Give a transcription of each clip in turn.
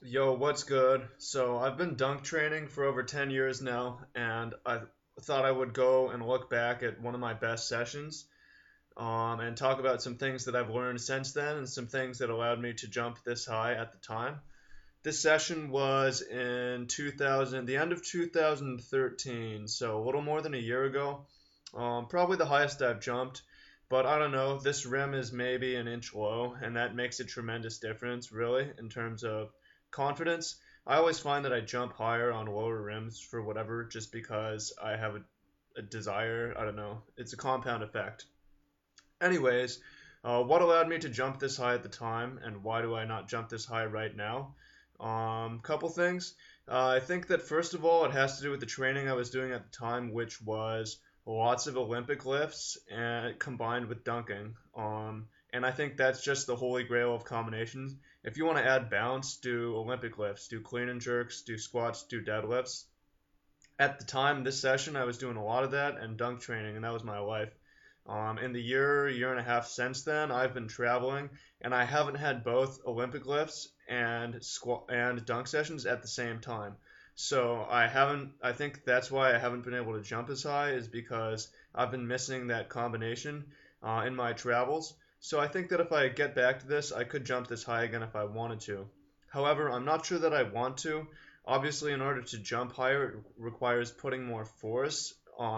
Yo, what's good? So, I've been dunk training for over 10 years now, and I thought I would go and look back at one of my best sessions, and talk about some things that I've learned since then and some things that allowed me to jump this high at the time. This session was in 2000, the end of 2013, so a little more than a year ago. Probably the highest I've jumped, but I don't know. This rim is maybe an inch low, and that makes a tremendous difference, really, in terms of confidence. I always find that I jump higher on lower rims for whatever, just because I have a desire. I don't know. It's a compound effect. Anyways, what allowed me to jump this high at the time, and why do I not jump this high right now? Couple things. I think that first of all, it has to do with the training I was doing at the time, which was lots of Olympic lifts and combined with dunking. And I think that's just the holy grail of combinations. If you want to add bounce, do Olympic lifts, do clean and jerks, do squats, do deadlifts. At the time, this session, I was doing a lot of that and dunk training, and that was my life. In the year and a half since then, I've been traveling, and I haven't had both Olympic lifts and dunk sessions at the same time. So I haven't. I think that's why I haven't been able to jump as high is because I've been missing that combination in my travels. So I think that if I get back to this, I could jump this high again if I wanted to. However, I'm not sure that I want to. Obviously, in order to jump higher, it requires putting more force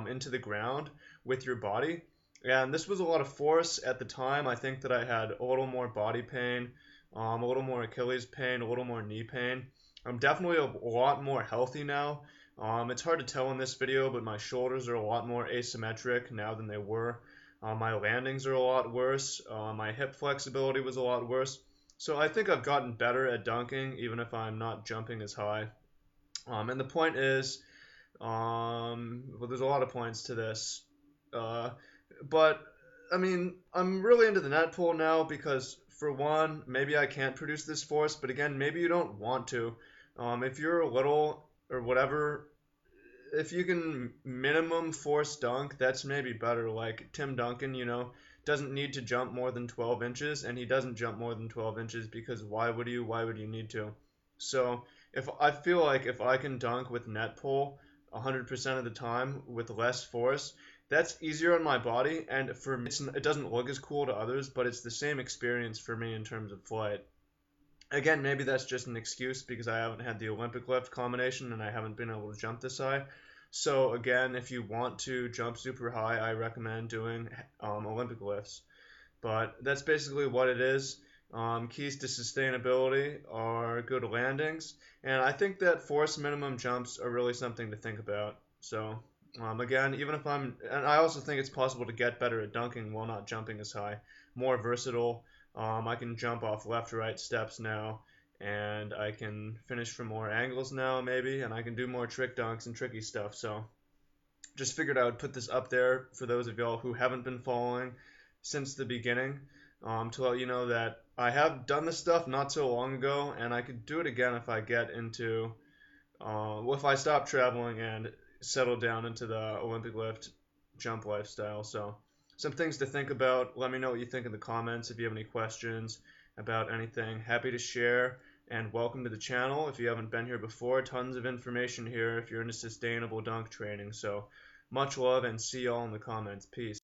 into the ground with your body. And this was a lot of force at the time. I think that I had a little more body pain, a little more Achilles pain, a little more knee pain. I'm definitely a lot more healthy now. It's hard to tell in this video, but my shoulders are a lot more asymmetric now than they were. My landings are a lot worse. My hip flexibility was a lot worse. So I think I've gotten better at dunking, even if I'm not jumping as high. And the point is, well, there's a lot of points to this. Uh, but I mean, I'm really into the net pull now because, for one, maybe I can't produce this force, but again, maybe you don't want to. If you're little or whatever, if you can minimum force dunk, that's maybe better. Like Tim Duncan, doesn't need to jump more than 12 inches, and he doesn't jump more than 12 inches because why would you? Why would you need to? So if I feel like if I can dunk with net pull 100% of the time with less force, that's easier on my body, and for me, it doesn't look as cool to others, but it's the same experience for me in terms of flight. Again, maybe that's just an excuse because I haven't had the Olympic lift combination and I haven't been able to jump this high. So again, if you want to jump super high, I recommend doing Olympic lifts. But that's basically what it is. Keys to sustainability are good landings, and I think that force minimum jumps are really something to think about. So again, even if and I also think it's possible to get better at dunking while not jumping as high. More versatile. I can jump off left, right steps now, and I can finish from more angles now, maybe, and I can do more trick dunks and tricky stuff. So just figured I would put this up there for those of y'all who haven't been following since the beginning, to let you know that I have done this stuff not so long ago, and I could do it again if I get into, if I stop traveling and settle down into the Olympic lift jump lifestyle. So, some things to think about. Let me know what you think in the comments if you have any questions about anything. Happy to share. And welcome to the channel. If you haven't been here before, tons of information here if you're into sustainable dunk training. So, much love and see y'all in the comments. Peace.